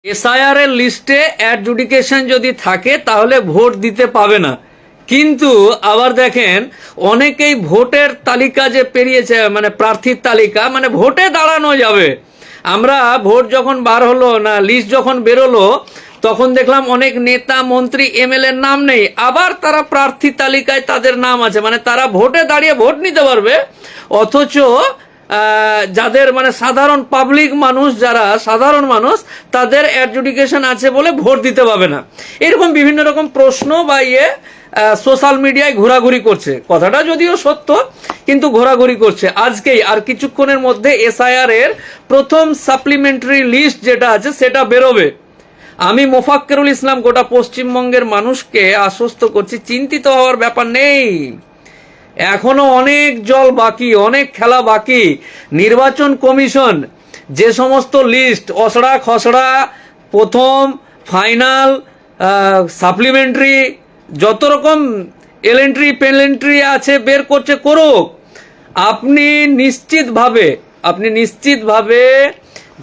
SIR এর লিস্টে adjudication যদি থাকে তাহলে ভোট দিতে পাবে না, কিন্তু আবার দেখেন অনেকেই ভোটের তালিকা যে পেরিয়েছে, মানে প্রার্থীর তালিকা, মানে ভোটে দাঁড়ানো যাবে। আমরা ভোট যখন বার হলো না, লিস্ট যখন বেরোলো, তখন দেখলাম অনেক নেতা মন্ত্রী এমএলএর নাম নেই, আবার তারা প্রার্থী তালিকায় তাদের নাম আছে, মানে তারা ভোটে দাঁড়িয়ে ভোট নিতে পারবে, অথচ যাদের মানে সাধারণ পাবলিক মানুষ, যারা সাধারণ মানুষ, তাদের অ্যাডজুডিকেশন আছে বলে ভোট দিতে পারবে না। এরকম বিভিন্ন রকম প্রশ্ন বা সোশ্যাল মিডিয়ায় ঘোরাঘুরি করছে, কথাটা যদিও সত্য কিন্তু ঘোরাঘুরি করছে। আজকেই আর কিছুক্ষণের মধ্যে এসআইআর এর প্রথম সাপ্লিমেন্টারি লিস্ট যেটা আছে সেটা বেরোবে। আমি মোফাক্কেরুল ইসলাম গোটা পশ্চিমবঙ্গের মানুষকে আশ্বস্ত করছি, চিন্তিত হওয়ার ব্যাপার নেই, এখনো অনেক জল বাকি, অনেক খেলা বাকি। নির্বাচন কমিশন যে সমস্ত লিস্ট অসড়া খসড়া, প্রথম, ফাইনাল, সাপ্লিমেন্টারি, যত রকম এলেন্ট্রি পেলেন্ট্রি আছে বের করছে, করুক। আপনি নিশ্চিতভাবে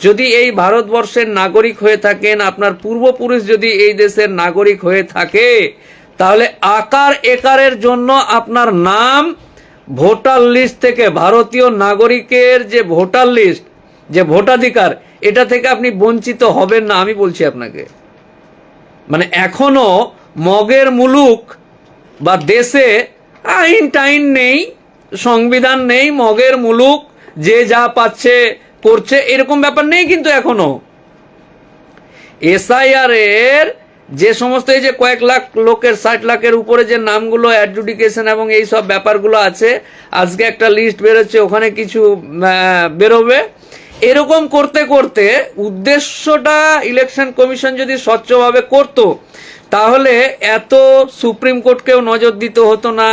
যদি এই ভারতবর্ষের নাগরিক হয়ে থাকেন, আপনার পূর্বপুরুষ যদি এই দেশের নাগরিক হয়ে থাকে, তাহলে আকার একারের জন্য আপনার নাম ভোটার লিস্ট থেকে, ভারতীয় নাগরিকের যে ভোটার লিস্ট, যে ভোটাধিকার, এটা থেকে আপনি বঞ্চিত হবেন না, আমি বলছি আপনাকে। মানে এখনো মগের মুলুক বা দেশে আইন টাইন নেই, সংবিধান নেই, মগের মুলুক যে যা পাচ্ছে করছে, এরকম ব্যাপার নেই। কিন্তু এখনো এসআইআর এর যে সমস্ত এই যে কয়েক লাখ লোকের, 60 লাখের উপরে যে নামগুলো অ্যাডজুডিকেশন এবং এই সব ব্যাপারগুলো আছে, আজকে একটা লিস্ট বেরোচ্ছে, ওখানে কিছু বেরোবে। এরকম করতে করতে উদ্দেশ্যটা ইলেকশন কমিশন যদি স্বচ্ছভাবে করত, তাহলে এত সুপ্রিম কোর্টকেও নজর দিতে হতো না,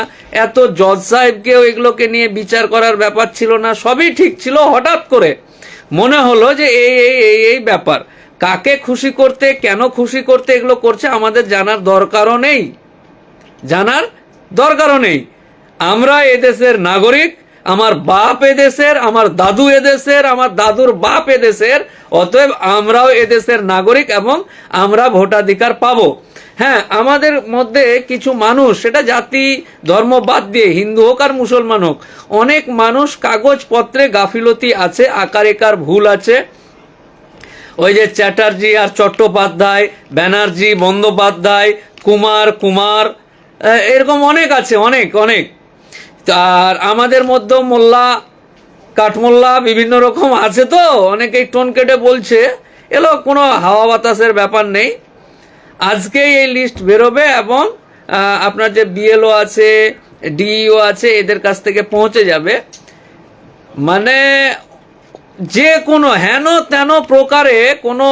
এত জজ সাহেবকেও এগুলোকে নিয়ে বিচার করার ব্যাপার ছিল না, সবই ঠিক ছিল। হঠাৎ করে মনে হলো যে এই ব্যাপার, কাকে খুশি করতে, কেন খুশি করতে এগুলো করছে আমাদের জানার দরকারও নেই। আমরা এদেশের নাগরিক, আমার বাপ এদেশের, আমার দাদু এদেশের, আমার দাদুর বাপ এদেশের, অতএব আমরাও এদেশের নাগরিক এবং আমরা ভোটাধিকার পাবো। হ্যাঁ, আমাদের মধ্যে কিছু মানুষ, সেটা জাতি ধর্ম বাদ দিয়ে হিন্দু হোক আর মুসলমান হোক, অনেক মানুষ কাগজপত্রে গাফিলতি আছে, আকার একার ভুল আছে। ওই যে চ্যাটার্জি আর চট্টোপাধ্যায়, ব্যানার্জি বন্দ্যোপাধ্যায়, কুমার, এরকম অনেক আছে, অনেক। আর আমাদের মধ্যে মোল্লা কাঠমোল্লা বিভিন্ন রকম আছে, তো অনেকেই টোন কেটে বলছে, এলো কোনো হাওয়া বাতাসের ব্যাপার নেই। আজকেই এই লিস্ট বেরোবে এবং আপনার যে বিএলও আছে, ডিইও আছে, এদের কাছ থেকে পৌঁছে যাবে। মানে যে কোনো হেন তেন প্রকারে কোনো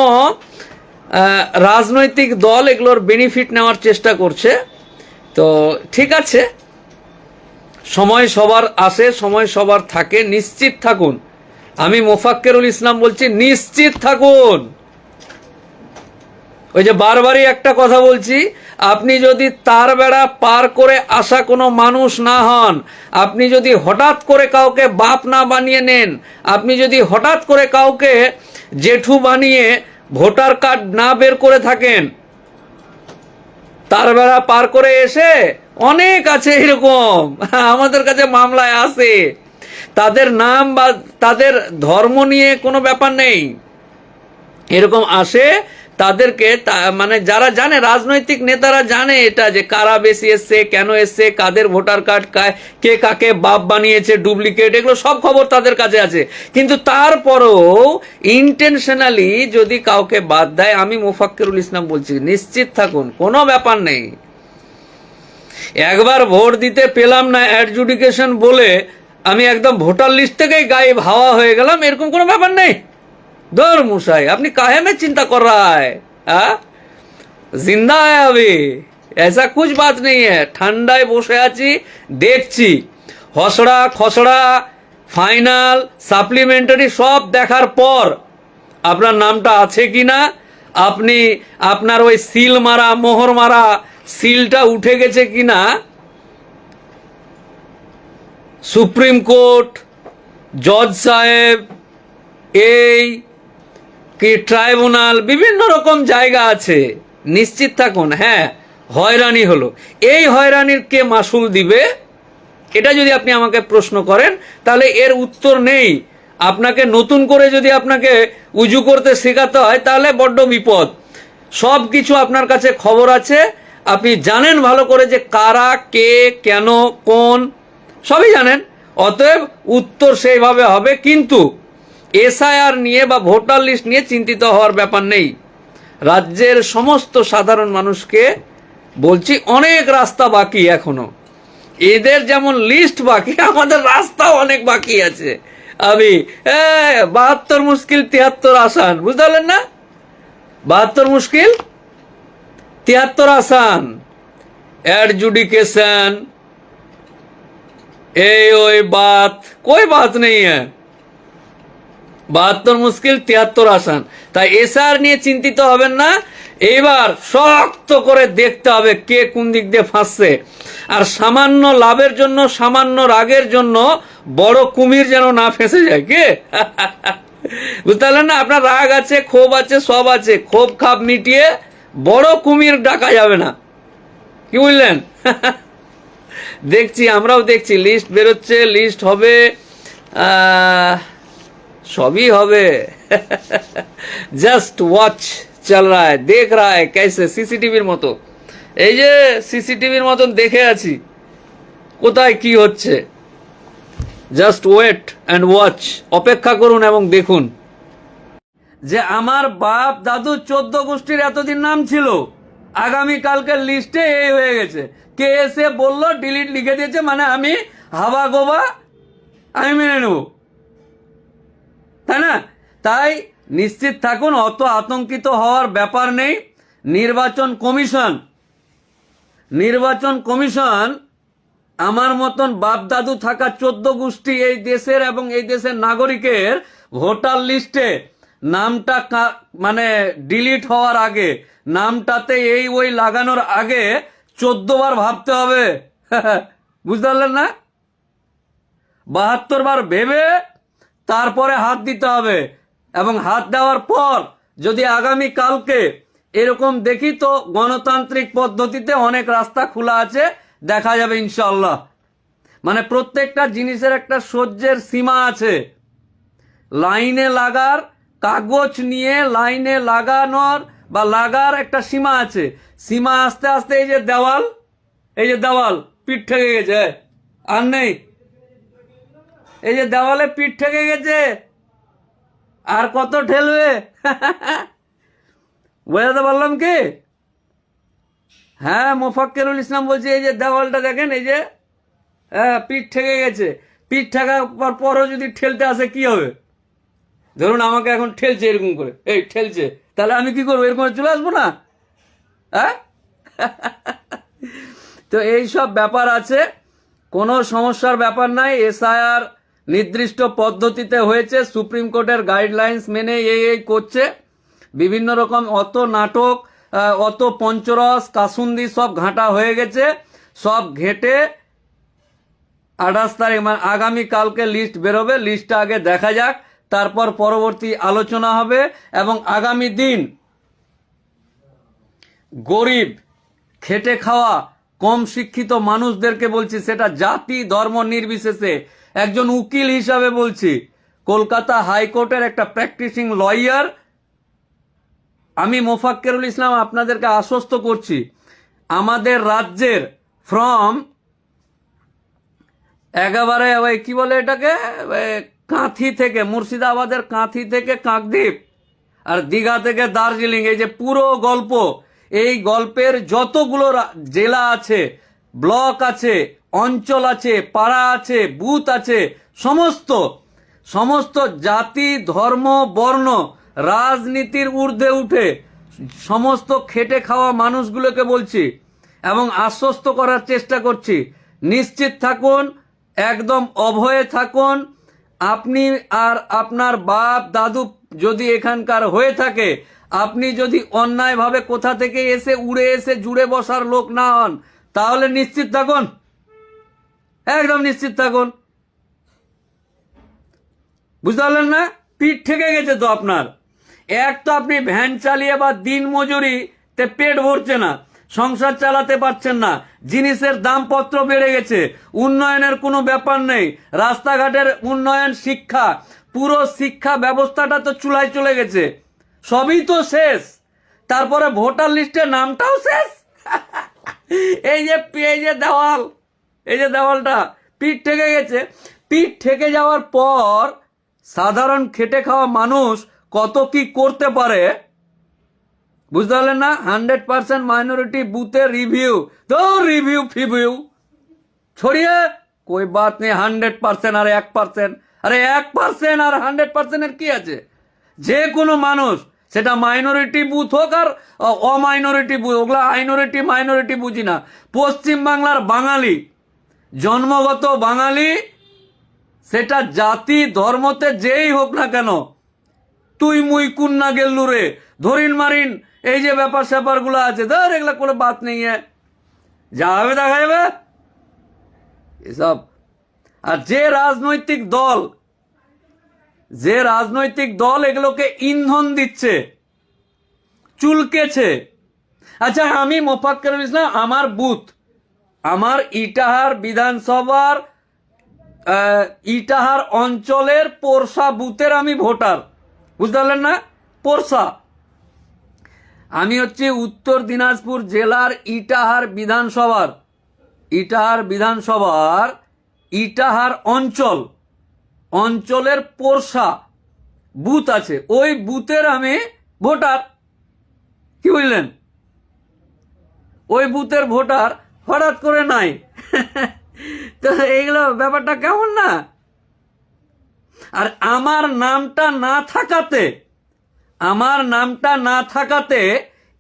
রাজনৈতিক দল এগুলোর বেনিফিট নেওয়ার চেষ্টা করছে। তো ঠিক আছে, সময় সবার আসে, সময় সবার থাকে, নিশ্চিত থাকুন। আমি মোফাক্কেরুল ইসলাম বলছি, নিশ্চিত থাকুন। ওই যে বারবারই একটা কথা বলছি, আপনি যদি তার বেড়া পার করে আসা কোনো মানুষ না হন, আপনি যদি হঠাৎ করে কাউকে বাপ না বানিয়ে নেন, আপনি যদি হঠাৎ করে কাউকে জেঠু বানিয়ে ভোটার কার্ড না বের করে থাকেন, তার বেড়া পার করে এসে অনেক আছে এরকম, আমাদের কাছে মামলায় আসে, তাদের নাম বা তাদের ধর্ম নিয়ে কোনো ব্যাপার নেই, এরকম আসে। তাদেরকে মানে যারা জানে, রাজনৈতিক নেতারা জানে এটা, যে কারা বেশি এসছে, কেন এসছে, কাদের ভোটার কার্ড, কে কাকে বাপ বানিয়েছে, ডুপ্লিকেট, এগুলো সব খবর তাদের কাছে আছে। কিন্তু তারপরও ইন্টেনশনালি যদি কাউকে বাদ দেয়, আমি মোফাক্কেরুল ইসলাম বলছি, নিশ্চিত থাকুন, কোনো ব্যাপার নেই। একবার ভোট দিতে পেলাম না অ্যাডজুডিকেশন বলে আমি একদম ভোটার লিস্ট থেকেই গায়েব হাওয়া হয়ে গেলাম, এরকম কোনো ব্যাপার নেই। दौर मुशाई अपनी काहे में चिंता कर रहा है? जिंदा है अभी, ऐसा कुछ बात नहीं है। ठंडाয় বসে আছি, দেখছি হসড়া খসড়া, ফাইনাল, সাপ্লিমেন্টারি সব দেখার পর আপনার নামটা আছে কিনা, আপনি আপনার ওই সিল মারা, মোহর মারা সিলটা উঠে গেছে কিনা, সুপ্রিম কোর্ট, জজ সাহেব, এই কি ট্রাইব্যুনাল, বিভিন্ন রকম জায়গা আছে। নিশ্চিত থাকুন, হ্যাঁ হয়রানি হলো, এই হয়রানির কে মাসুল দিবে, এটা যদি আপনি আমাকে প্রশ্ন করেন তাহলে এর উত্তর নেই। আপনাকে নতুন করে যদি আপনাকে উজু করতে শেখাতে হয় তাহলে বড্ড বিপদ। সব কিছু আপনার কাছে খবর আছে, আপনি জানেন ভালো করে যে কারা, কে, কেন, কোন, সবই জানেন, অতএব উত্তর সেইভাবে হবে। কিন্তু এসআইআর নিয়ে বা ভোটার লিস্ট নিয়ে চিন্তিত হওয়ার ব্যাপার নেই। রাজ্যের সমস্ত সাধারণ মানুষকে বলছি, অনেক রাস্তা বাকি এখনো। এদের যেমন লিস্ট বাকি, আমাদের রাস্তাও অনেক বাকি আছে। আমি 72 মুশকিল 73 আসান, বুঝতে পারলেন না? 72 মুশকিল 73 আসান। एडजुडिकेशन बात कोई बात नहीं है। 72 মুশকিল 73 আসান। তাই এসআর নিয়ে চিন্তিত হবেন না, এইবার শক্ত করে দেখতে হবে কে কোন দিক দিয়ে ফাঁসছে। আর সামান্য লাভের জন্য, সামান্য রাগের জন্য বড় কুমির যেন না ফেঁসে যায়। কে বুঝতে পারলেন না? আপনার রাগ আছে, ক্ষোভ আছে, সব আছে, ক্ষোভ খাপ মিটিয়ে বড় কুমির ডাকা যাবে না। কি বুঝলেন? দেখছি, আমরাও দেখছি, লিস্ট বেরোচ্ছে, লিস্ট হবে, সবই হবে। জাস্ট ওয়াচ চল রা হ্যায়, দেখ রা হ্যায় कैसे, সিসিটিভির মতো। এই যে সিসিটিভির মতন দেখে আছি কোথায় কি হচ্ছে। জাস্ট ওয়েট অ্যান্ড ওয়াচ, অপেক্ষা করুন এবং দেখুন। যে আমার বাপ দাদু 14 গোষ্ঠীর এতদিন নাম ছিল, আগামী কালকের লিস্টে এই হয়ে গেছে। কে এসে বললো ডিলিট লিখে দিয়েছে, মানে আমি হাবা গোবা আমি মেনে নেব, তাই না? তাই নিশ্চিত থাকুন, অত আতঙ্কিত হওয়ার ব্যাপার নেই। নির্বাচন কমিশন আমার মতন বাপ দাদু থাকা 14 গোষ্ঠী এই দেশের এবং এই দেশের নাগরিকের ভোটার লিস্টে নামটা মানে ডিলিট হওয়ার আগে, নামটাতে এই ওই লাগানোর আগে 14 বার ভাবতে হবে। বুঝতে পারলেন না? 72 বার ভেবে তারপরে হাত দিতে হবে। এবং হাত দেওয়ার পর যদি আগামী কালকে এরকম দেখি, তো গণতান্ত্রিক পদ্ধতিতে অনেক রাস্তা খোলা আছে, দেখা যাবে ইনশাআল্লাহ। মানে প্রত্যেকটা জিনিসের একটা সহ্যের সীমা আছে। লাইনে লাগার, কাগজ নিয়ে লাইনে লাগানোর বা লাগার একটা সীমা আছে। সীমা আস্তে আস্তে এই যে দেওয়াল পিঠ ঠেকে গেছে, আর নেই। এই যে দেওয়ালে পিঠ ঠেকে গেছে, আর কত ঠেলবে? বোঝাতে পারলাম কি? হ্যাঁ, মোফাক্কেরুল ইসলাম বলছে এই যে দেওয়ালটা দেখেন, এই যে পিঠ ঠেকে গেছে। পিঠ ঠেকার পরও যদি ঠেলতে আসে কি হবে? ধরুন আমাকে এখন ঠেলছে এরকম করে, এই ঠেলছে, তাহলে আমি কি করবো? এরকম চলে আসবো না? হ্যাঁ। তো এই সব ব্যাপার আছে, কোনো সমস্যার ব্যাপার নাই। এসআইআর নির্দিষ্ট পদ্ধতিতে হয়েছে, সুপ্রিম কোর্টের গাইডলাইন্স মেনে এই করছে। বিভিন্ন রকম অত নাটক, অত পঞ্চরস কাসুন্দি সব ঘাঁটা হয়ে গেছে। সব ঘেঁটে 28 তারিখ মানে আগামী কালকে লিস্ট বেরোবে। লিস্টটা আগে দেখা যাক, তারপর পরবর্তী আলোচনা হবে। এবং আগামী দিন গরিব, খেটে খাওয়া, কম শিক্ষিত মানুষদেরকে বলছি, সেটা জাতি ধর্ম নির্বিশেষে, একজন উকিল হিসাবে বলছি, কলকাতা হাইকোর্টের একটা প্র্যাকটিসিং লয়ার আমি মোফাক্কেরুল ইসলাম আপনাদেরকে আশ্বস্ত করছি, আমাদের রাজ্যের ফ্রম একেবারে ওই কি বলে এটাকে, কাঁথি থেকে, মুর্শিদাবাদের কাঁথি থেকে কাকদ্বীপ, আর দীঘা থেকে দার্জিলিং, এই যে পুরো গল্প, এই গল্পের যতগুলো জেলা আছে, ব্লক আছে, অঞ্চল আছে, পাড়া আছে, বুথ আছে, সমস্ত জাতি ধর্ম বর্ণ রাজনীতির ঊর্ধ্বে উঠে সমস্ত খেটে খাওয়া মানুষগুলোকে বলছি এবং আশ্বস্ত করার চেষ্টা করছি, নিশ্চিত থাকুন, একদম অভয়ে থাকুন। আপনি আর আপনার বাপ দাদু যদি এখানকার হয়ে থাকে, আপনি যদি অন্যায়ভাবে কোথা থেকে এসে উড়ে এসে জুড়ে বসার লোক না হন, তাহলে নিশ্চিত থাকুন, একদম নিশ্চিত থাকুন। বুঝতে পারলেন না? পিঠ ঠেকে গেছে তো আপনার। এক তো আপনি ভ্যান চালিয়ে বা দিন মজুরিতে পেট ভরছে না, সংসার চালাতে পারছেন না, জিনিসের দামপত্র বেড়ে গেছে, উন্নয়নের কোনো ব্যাপার নেই, রাস্তাঘাটের উন্নয়ন, শিক্ষা, পুরো শিক্ষা ব্যবস্থাটা তো চুলায় চলে গেছে, সবই তো শেষ। তারপরে ভোটার লিস্টের নামটাও শেষ। এই যে দেওয়াল, এই যে দেওয়ালটা পিঠ ঠেকে গেছে। পিঠ ঠেকে যাওয়ার পর সাধারণ খেটে খাওয়া মানুষ কত কি করতে পারে বুঝতে পারলেন না? 100% মাইনরিটি বুথের রিভিউ, তো রিভিউ ফিভিউ ছড়িয়ে कोई बात नहीं। 100% আর 1%, আরে 1% আর 100% এর কি আছে? যে কোনো মানুষ, সেটা মাইনরিটি বুথ হোক আর অমাইনরিটি বুথ, ওগুলা মাইনরিটি বুঝি না। পশ্চিম বাংলার বাঙালি, জন্মগত বাঙালি, সেটা জাতি ধর্মতে যেই হোক না কেন, তুই মুই কুন্না গেল্লু রে, ধরিন মারিন, এই যে ব্যাপার স্যাপারগুলো আছে, ধর এগুলা কোনো বাত নেই, যা হবে দেখা যাবে এসব। আর যে রাজনৈতিক দল এগুলোকে ইন্ধন দিচ্ছে, চুলকেছে। আচ্ছা, আমি মোফাক্কেরুল ইসলাম, আমার বুথ, আমার ইটাহার বিধানসভার ইটাহার অঞ্চলের পোরশা বুথের আমি ভোটার, বুঝতে পারলেন না? পোরশা, আমি হচ্ছে উত্তর দিনাজপুর জেলার ইটাহার বিধানসভার ইটাহার অঞ্চলের পোরশা বুথ আছে, ওই বুথের আমি ভোটার। কি বুঝলেন? ওই বুথের ভোটার হঠাৎ করে নাই। তো এইগুলো ব্যাপারটা কেমন না? আর আমার নামটা না থাকাতে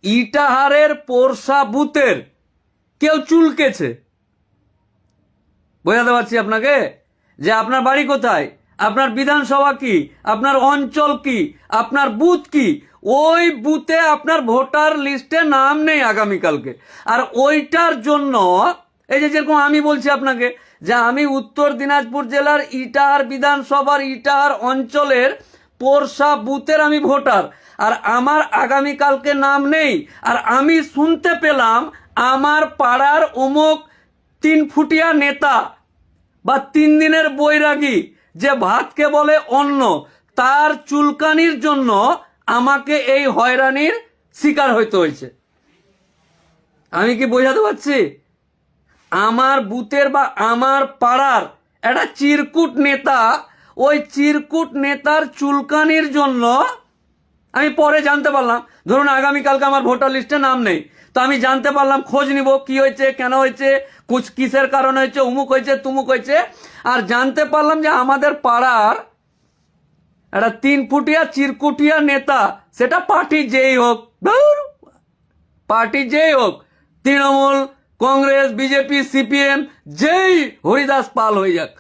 ইটাহারের পোরশা বুথের কেউ চুলকেছে। বোঝাতে পারছি আপনাকে যে আপনার বাড়ি কোথায়, আপনার বিধানসভা কি, আপনার অঞ্চল কি, আপনার বুথ কি, ওই বুথে আপনার ভোটার লিস্টে নাম নেই আগামীকালকে। আর ওইটার জন্য এই যে যেরকম আমি বলছি আপনাকে যে আমি উত্তর দিনাজপুর জেলার ইটাহার বিধানসভার ইটাহার অঞ্চলের পোরশা বুথের আমি ভোটার, আর আমার আগামীকালকে নাম নেই। আর আমি শুনতে পেলাম আমার পাড়ার অমুক 3 ফুটিয়া নেতা বা 3 দিনের বৈরাগী যে ভাতকে বলে অন্ন, তার চুলকানির জন্য আমাকে এই হয়রানির শিকার হইতে হয়েছে। আমি কি বোঝাতে পারছি? আমার বুথের বা আমার পাড়ার একটা চিরকুট নেতা, ওই চিরকুট নেতার চুলকানির জন্য আমি পরে জানতে পারলাম, ধরুন আগামীকালকে আমার ভোটার লিস্টে নাম নেই, তো আমি জানতে পারলাম, খোঁজ নিব কি হয়েছে, কেন হয়েছে, কিসের কারণে হয়েছে, উমুক হয়েছে তুমুক হয়েছে। আর জানতে পারলাম যে আমাদের পাড়ার একটা 3 ফুটিয়া চিরকুটিয়া নেতা, সেটা পার্টি যেই হোক, তৃণমূল, কংগ্রেস, বিজেপি, সিপিএম, যেই হরিদাস পাল হয়ে যাক,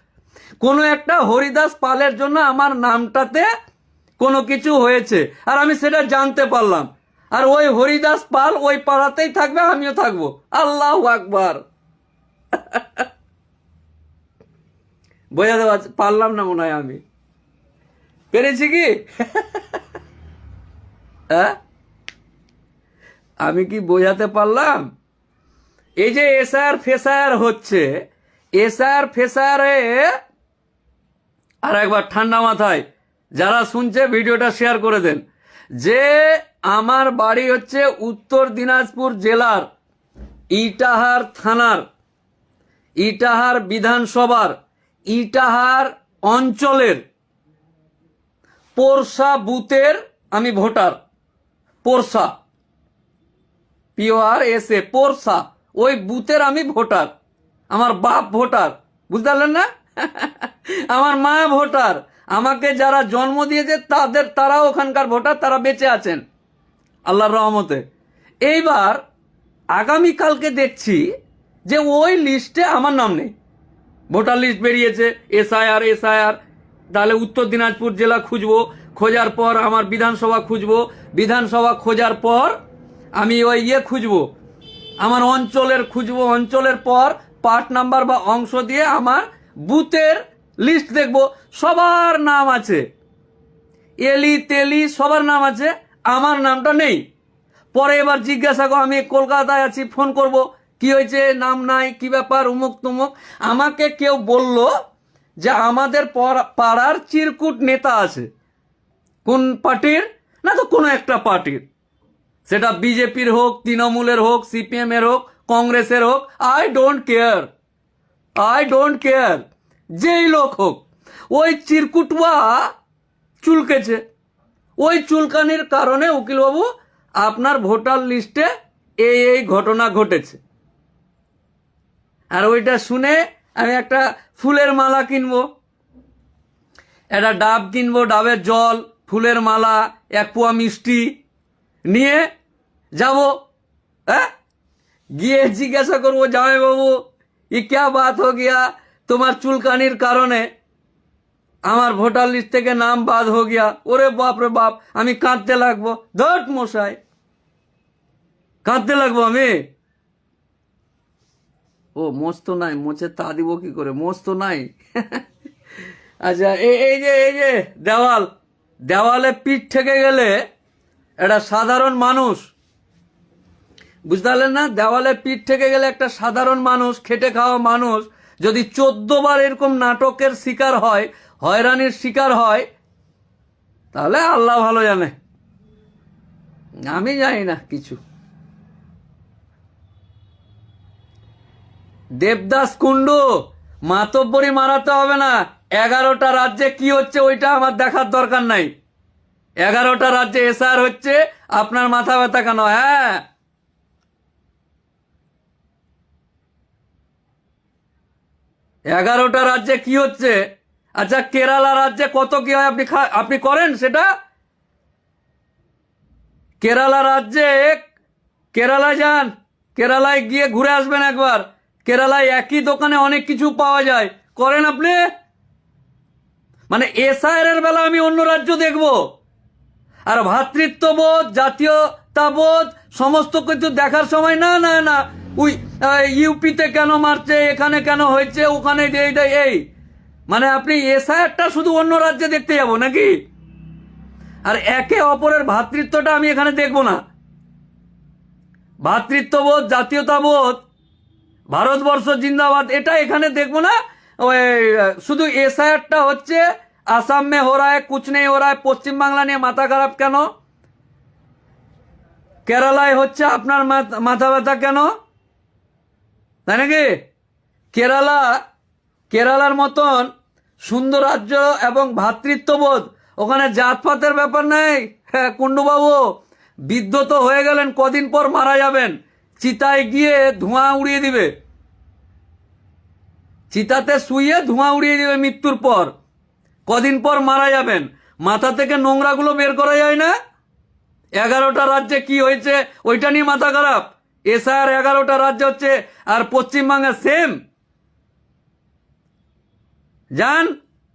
কোনো একটা হরিদাস পালের জন্য আমার নামটাতে কোনো কিছু হয়েছে, আর আমি সেটা জানতে পারলাম। আর ওই হরিদাস পাল ওই পাড়াতেই থাকবে, আমিও থাকবো। আল্লাহু আকবার। বোঝাতে পারলাম না মনে হয়? আমি পেরেছি কি? হ্যাঁ, আমি কি বোঝাতে পারলাম? এই যে এসআর ফেসার হচ্ছে, এসআর ফেসারে আর একবার ঠান্ডা মাথায় যারা শুনছে ভিডিওটা শেয়ার করে দেন, যে আমার বাড়ি হচ্ছে উত্তর দিনাজপুর জেলার ইটাহার থানার ইটাহার বিধানসভার ইটাহার অঞ্চলের পোরশা বুথের আমি ভোটার। পোরশা, PORSA, পোরশা, ওই বুথের আমি ভোটার। আমার বাপ ভোটার, বুঝতে পারলেন না? আমার মা ভোটার, আমাকে যারা জন্ম দিয়েছে তারাও ওখানকার ভোটার, তারা বেঁচে আছেন আল্লাহর রহমতে। এইবার আগামীকালকে দেখছি যে ওই লিস্টে আমার নাম নেই। ভোটার লিস্ট বেরিয়েছে, এসআইআর, তাহলে উত্তর দিনাজপুর জেলা খুঁজবো, খোঁজার পর আমার বিধানসভা খুঁজবো, বিধানসভা খোঁজার পর আমি ওই খুঁজবো, আমার অঞ্চলের খুঁজবো, অঞ্চলের পর পার্ট নাম্বার বা অংশ দিয়ে আমার বুথের লিস্ট দেখবো, সবার নাম আছে। এলি তেলি সবার নাম আছে, আমার নামটা নেই। পরে এবার জিজ্ঞাসা করো, আমি কলকাতায় আছি, ফোন করব, কি হয়েছে, নাম নাই, কি ব্যাপার, উমুক তুমুক। আমাকে কেউ বলল যে আমাদের পাড়ার চিরকুট নেতা আছে, কোন পার্টির, না তো কোনো একটা পার্টির, সেটা বিজেপির হোক, তৃণমূলের হোক, সিপিএম এর হোক, কংগ্রেসের হোক, আই ডোন্ট কেয়ার, যেই লোক হোক, ওই চিরকুটুয়া চুলকেছে। ওই চুলকানির কারণে উকিলবাবু আপনার ভোটার লিস্টে এই ঘটনা ঘটেছে। আর ওইটা শুনে আমি একটা ফুলের মালা কিনবো, একটা ডাব কিনবো, ডাবের জল, ফুলের মালা, 1 পোয়া মিষ্টি নিয়ে যাব। হ্যাঁ, গিয়ে জিজ্ঞাসা করবো, জামাইবাবু ই ক্যা বাত হো গিয়া, তোমার চুলকানির কারণে আমার ভোটার লিস্ট থেকে নাম বাদ হো গিয়া। ওরে বাপ রে বাপ, আমি কাঁদতে লাগবো। ধট মশাই, কাঁদতে লাগবো আমি? ও মোচ তো নাই, মোচে তা দিব কি করে, মোচ তো নাই। আচ্ছা, এই যে দেওয়ালে পিঠ ঠেকে গেলে একটা সাধারণ মানুষ, বুঝতে পারলেন না, দেওয়ালে পিঠ ঠেকে গেলে একটা সাধারণ মানুষ, খেটে খাওয়া মানুষ যদি 14 বার এরকম নাটকের শিকার হয়, হয়রানির শিকার হয়, তাহলে আল্লাহ ভালো জানে, আমি জানি না কিছু। দেবদাস কুন্ডু, মাতব্বরি মারাতে হবে না। 11টা রাজ্যে কি হচ্ছে ওইটা আমার দেখার দরকার নাই। 11টা রাজ্যে এসআর হচ্ছে, আপনার মাথা ব্যথা কেন? হ্যাঁ, 11টা রাজ্যে কি হচ্ছে? আচ্ছা, কেরালা রাজ্যে কত কি হয় আপনি করেন সেটা? কেরালা রাজ্যে, কেরালা যান, কেরালায় গিয়ে ঘুরে আসবেন একবার। কেরালায় একই দোকানে অনেক কিছু পাওয়া যায়, করেন আপনি? মানে এসআইআর এর বেলা আমি অন্য রাজ্য দেখব, আর ভ্রাতৃত্ববোধ, জাতীয়তাবোধ সমস্ত কিছু দেখার সময় না না না, ওই ইউপিতে কেন মারছে, এখানে কেন হয়েছে, ওখানে এই, মানে আপনি এসআইআরটা শুধু অন্য রাজ্যে দেখতে যাব নাকি? আর একে অপরের ভ্রাতৃত্বটা আমি এখানে দেখব না। ভ্রাতৃত্ববোধ, জাতীয়তাবোধ, ভারতবর্ষ জিন্দাবাদ, এটা এখানে দেখবো না। ওই শুধু এসআইআরটা হচ্ছে, আসাম মে হো রা হ্যায়, কুছ নেই হো রা হ্যায়, পশ্চিমবাংলা নিয়ে মাথা খারাপ কেন? কেরালায় হচ্ছে, আপনার মাথা ব্যথা কেন? তাই নাকি? কেরালার মতন সুন্দর রাজ্য এবং ভ্রাতৃত্ববোধ, ওখানে জাতপাতের ব্যাপার নেই। হ্যাঁ কুন্ডুবাবু, বিদ্ধ হয়ে গেলেন, কদিন পর মারা যাবেন, চিতায় গিয়ে ধোঁয়া উড়িয়ে দিবে, চিতাতে শুয়ে ধোঁয়া উড়িয়ে দিবে মৃত্যুর পর, কদিন পর মারা যাবেন। মাথা থেকে নোংরাগুলো বের করা যায় না? 11টা রাজ্যে কি হয়েছে ওইটা নিয়ে মাথা খারাপ? এসআর 11টা রাজ্য হচ্ছে, আর পশ্চিমবঙ্গে সেম। যান,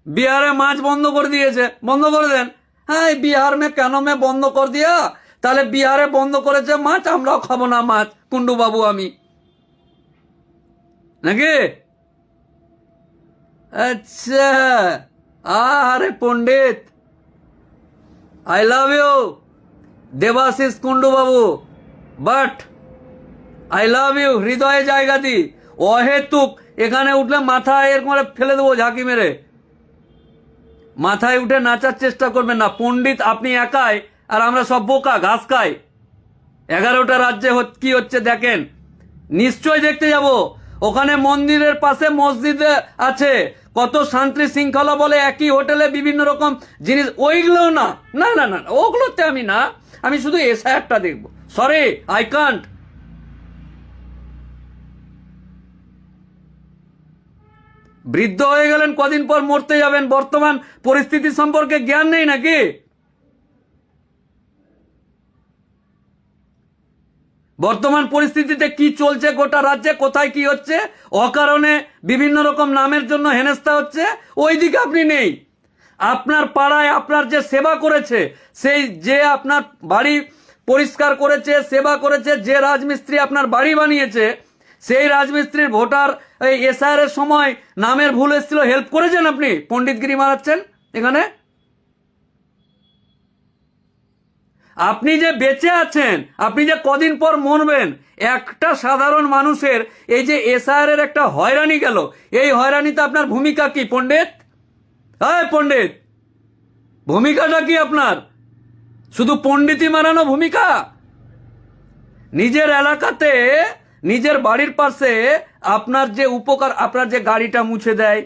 বিহারে মাছ বন্ধ করে দিয়েছে, বন্ধ করে দেন। হ্যাঁ, বিহার মে কেন মে বন্ধ করে দিয়া, তাহলে বিহারে বন্ধ করেছে মাছ, আমরাও খাবো না মাছ, কুন্ডু বাবু আমি, নাকি? আচ্ছা, আরে পণ্ডিত, I love you Debashis Kundu বাবু, বাট আই লাভ ইউ হৃদয়ে জায়গা দি। অহেতুক এখানে উঠলে মাথায় এরকম ফেলে দেবো ঝাঁকি মেরে, মাথায় উঠে নাচার চেষ্টা করবেন না। পণ্ডিত আপনি একাই, আর আমরা সব বোকা, ঘাস খাই। 11টা রাজ্যে কি হচ্ছে দেখেন, নিশ্চয় দেখতে যাব। ওখানে মন্দিরের পাশে মসজিদ আছে, কত শান্তি শৃঙ্খলা বলে, একই হোটেলে বিভিন্ন রকম জিনিস, ওইগুলো না না না না, ওগুলোতে আমি না, আমি শুধু এসআইআরটা দেখবো। Sorry, I can't. বৃদ্ধ হয়ে গেলেন, কদিন পর মরতে যাবেন, বর্তমান পরিস্থিতি সম্পর্কে জ্ঞান নেই নাকি? বর্তমান পরিস্থিতিতে কি চলছে গোটা রাজ্যে, কোথায় কি হচ্ছে, অকারণে বিভিন্ন রকম নামের জন্য হেনস্থা হচ্ছে, ওই দিকে আপনি নেই। আপনার পাড়ায় আপনার যে সেবা করেছে, সেই যে আপনার বাড়ি পরিষ্কার করেছে, সেবা করেছে, যে রাজমিস্ত্রি আপনার বাড়ি বানিয়েছে, সেই রাজমিস্ত্রির ভোটার এই এসআইআর এর সময় নামের ভুল এসেছিল, হেল্প করেছেন আপনি, পণ্ডিতগিরি মারাচ্ছেন এখানে। আপনি যে বেঁচে আছেন, আপনি যে কদিন পর মরবেন, একটা সাধারণ মানুষের এই যে এসআইআর এর একটা হয়রানি গেল, এই হয়রানিতে আপনার ভূমিকা কি পণ্ডিত? হ্যাঁ পণ্ডিত, ভূমিকাটা কি আপনার? শুধু পণ্ডিতই মারানো ভূমিকা? নিজের এলাকাতে, নিজের বাড়ির পাশে আপনার যে উপকার, আপনার যে গাড়িটা মুছে দেয়,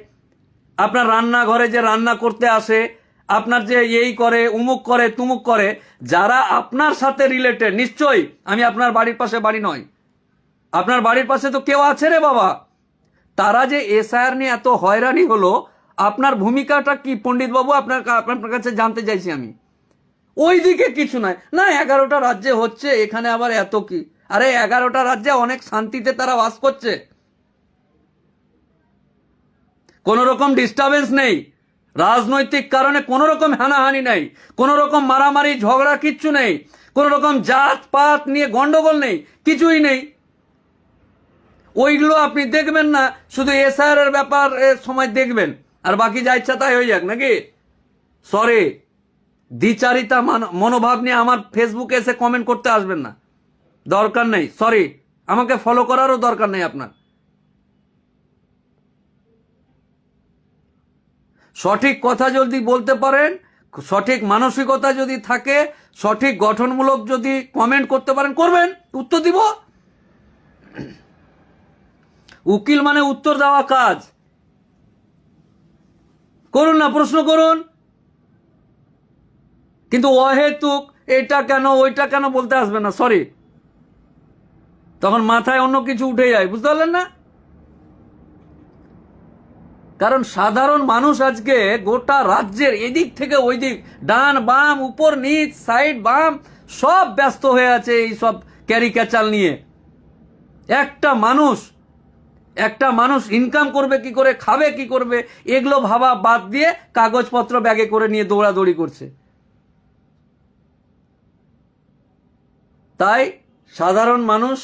আপনার রান্নাঘরে যে রান্না করতে আসে, আপনার যে এই করে, উমুক করে, তুমুক করে, যারা আপনার সাথে রিলেটেড, নিশ্চয়ই আমি আপনার বাড়ির পাশে বাড়ি নয়, আপনার বাড়ির পাশে তো কেউ আছে রে বাবা, তারা যে এসআইআর নিয়ে এত হয়রানি হলো, আপনার ভূমিকাটা কি পণ্ডিত বাবু? আপনার কাছে জানতে চাইছি আমি। ওইদিকে কিছু নাই, না 11টা রাজ্যে হচ্ছে, এখানে আবার এত কি? আরে 11টা রাজ্যে অনেক শান্তিতে তারা বাস করছে, কোনো রকম ডিস্টারবেন্স নেই, রাজনৈতিক কারণে কোনো রকম হানাহানি নেই, কোনো রকম মারামারি ঝগড়া কিচ্ছু নেই, কোনো রকম জাত পাত নিয়ে গন্ডগোল নেই, কিছুই নেই। ওইগুলো আপনি দেখবেন না, শুধু এসআইআর এর ব্যাপার সময় দেখবেন, আর বাকি যা ইচ্ছা তাই হয়ে যাক নাকি? সরি, দ্বিচারিতা মনোভাব নিয়ে আমার ফেসবুকে এসে কমেন্ট করতে আসবেন না, দরকার নেই। সরি, আমাকে ফলো করারও দরকার নেই আপনার। সঠিক কথা যদি বলতে পারেন, সঠিক মানসিকতা যদি থাকে, সঠিক গঠনমূলক যদি কমেন্ট করতে পারেন, করবেন, উত্তর দিব। উকিল মানে উত্তর দেওয়া কাজ, করুন না, প্রশ্ন করুন, কিন্তু অহেতুক এটা কেন ওইটা কেন বলতে আসবেন না। সরি, তখন মাথায় অন্য কিছু উঠে যায়, বুঝতে পারলেন না? কারণ সাধারণ মানুষ আজকে গোটা রাজ্যের এদিক থেকে ওই দিক, ডান বাম, উপর নিচ, সাইড বাম, সব ব্যস্ত হয়ে আছে এই সব ক্যারিক্যাচার নিয়ে। একটা মানুষ ইনকাম করবে কি করে, খাবে কি করবে, এগুলো ভাবা বাদ দিয়ে কাগজপত্র ব্যাগে করে নিয়ে দৌড়াদৌড়ি করছে। তাই সাধারণ মানুষ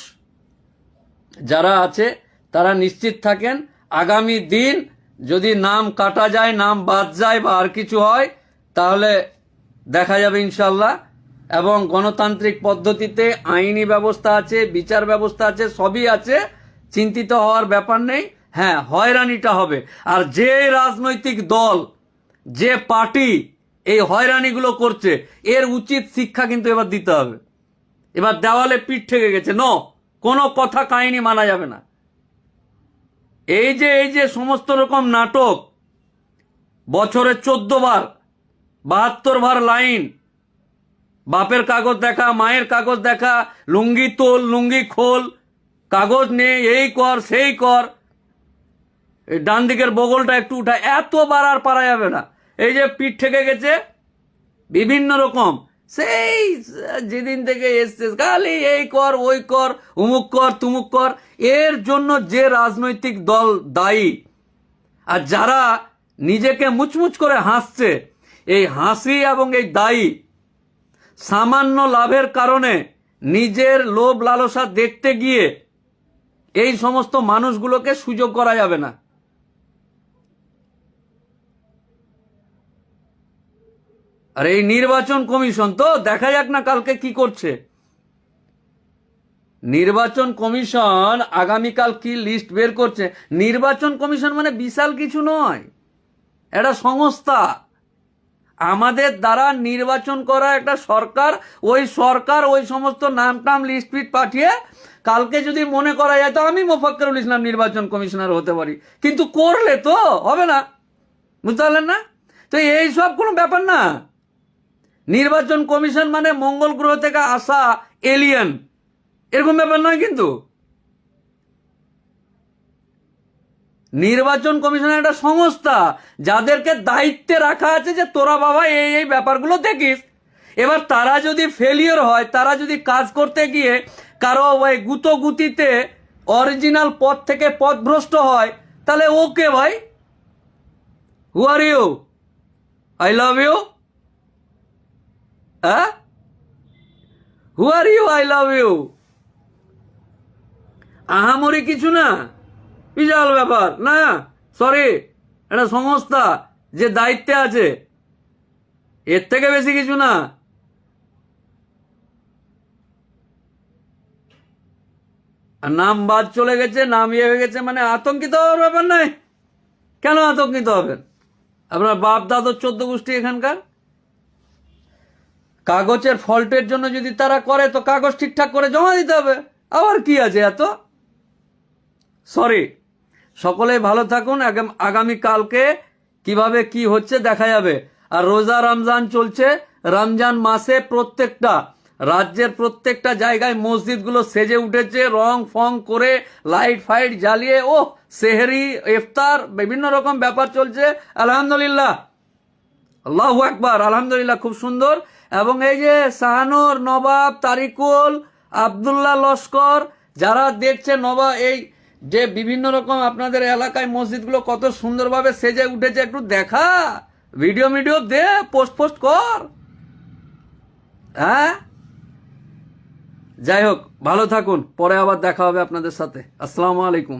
যারা আছে তারা নিশ্চিত থাকেন, আগামী দিন যদি নাম কাটা যায়, নাম বাদ যায় বা আর কিছু হয়, তাহলে দেখা যাবে ইনশাল্লাহ। এবং গণতান্ত্রিক পদ্ধতিতে আইনি ব্যবস্থা আছে, বিচার ব্যবস্থা আছে, সবই আছে, চিন্তিত হওয়ার ব্যাপার নেই। হ্যাঁ, হয়রানিটা হবে, আর যে রাজনৈতিক দল, যে পার্টি এই হয়রানিগুলো করছে, এর উচিত শিক্ষা কিন্তু এবার দিতে হবে। এবার দেওয়ালে পিঠ ঠেকে গেছে, কোনো কথা কাহিনী মানা যাবে না। এই যে সমস্ত রকম নাটক, বছরে 14 বার 72 বার লাইন, বাপের কাগজ দেখা, মায়ের কাগজ দেখা, লুঙ্গি তোল, লুঙ্গি খোল, কাগজ নে, এই কর সেই কর, এই ডান দিকের বগলটা একটু উঠা, এতবার আর পারা যাবে না। এই যে পিঠ ঠেকে গেছে বিভিন্ন রকম, সেই যেদিন থেকে এসছে খালি এই কর ওই কর, উমুক কর তুমুক কর। এর জন্য যে রাজনৈতিক দল দায়ী, আর যারা নিজেকে মুচমুচ করে হাসছে, এই হাসি এবং এই দায়ী, সামান্য লাভের কারণে নিজের লোভ লালসা দেখতে গিয়ে এই সমস্ত মানুষগুলোকে সুযোগ করা যাবে না। আর এই নির্বাচন কমিশন তো দেখা যাক না কালকে কি করছে। নির্বাচন কমিশন আগামীকাল কি লিস্ট বের করছে। নির্বাচন কমিশন মানে বিশাল কিছু নয়, এটা সংস্থা। আমাদের দ্বারা নির্বাচন করা একটা সরকার, ওই সরকার ওই সমস্ত নাম টাম লিস্ট ফিট পাঠিয়ে, কালকে যদি মনে করা যায় তো আমি মোফাক্কেরুল ইসলাম নির্বাচন কমিশনার হতে পারি, কিন্তু করলে তো হবে না, বুঝতে পারলেন না? তো এই সব কোনো ব্যাপার না। নির্বাচন কমিশন মানে মঙ্গল গ্রহ থেকে আসা এলিয়েন, এরকম ব্যাপার নয়। কিন্তু নির্বাচন কমিশন একটা সংস্থা, যাদেরকে দায়িত্বে রাখা আছে যে তোরা বাবা এই ব্যাপারগুলো দেখিস। এবার তারা যদি ফেলিওর হয়, তারা যদি কাজ করতে গিয়ে কারো ওই গুতিতে অরিজিনাল পথ থেকে পথভ্রষ্ট হয়, তাহলে ওকে ভাই, who are you, I love you, হ্যাঁ, who are you, I love you, আহামরি কিছু না, বিশাল ব্যাপার না। সরি, এটা সংস্থা যে দায়িত্বে আছে, এর থেকে বেশি কিছু না। আর নাম বাদ চলে গেছে, নাম ইয়ে হয়ে গেছে, মানে আতঙ্কিত হওয়ার ব্যাপার নাই। কেন আতঙ্কিত হবেন? আপনার বাপ দাদুর 14 গোষ্ঠী এখানকার। কাগজের ফল্টের জন্য যদি তারা করে তো কাগজ ঠিকঠাক করে জমা দিতে হবে, আবার কি আছে এত? সরি, সকলেই ভালো থাকুন। আগামী কালকে কিভাবে কি হচ্ছে দেখা যাবে। আর রোজা রমজান চলছে, রমজান মাসে প্রত্যেকটা রাজ্যের প্রত্যেকটা জায়গায় মসজিদগুলো সেজে উঠেছে, রং ফং করে লাইট ফাইট জ্বালিয়ে, ও সেহরি ইফতার বিভিন্ন রকম ব্যাপার চলছে। আলহামদুলিল্লাহ, আল্লাহু আকবার, আলহামদুলিল্লাহ, খুব সুন্দর। এবং এই যে শাহানুর, নবাব, তারিকুল, আবদুল্লাহ লস্কর, যারা দেখছে নবাব, এই যে বিভিন্ন রকম আপনাদের এলাকায় মসজিদগুলো কত সুন্দরভাবে সেজে উঠেছে, একটু দেখা, ভিডিও দে, পোস্ট কর। হ্যাঁ, যাই হোক, ভালো থাকুন, পরে আবার দেখা হবে আপনাদের সাথে। আসসালামু আলাইকুম।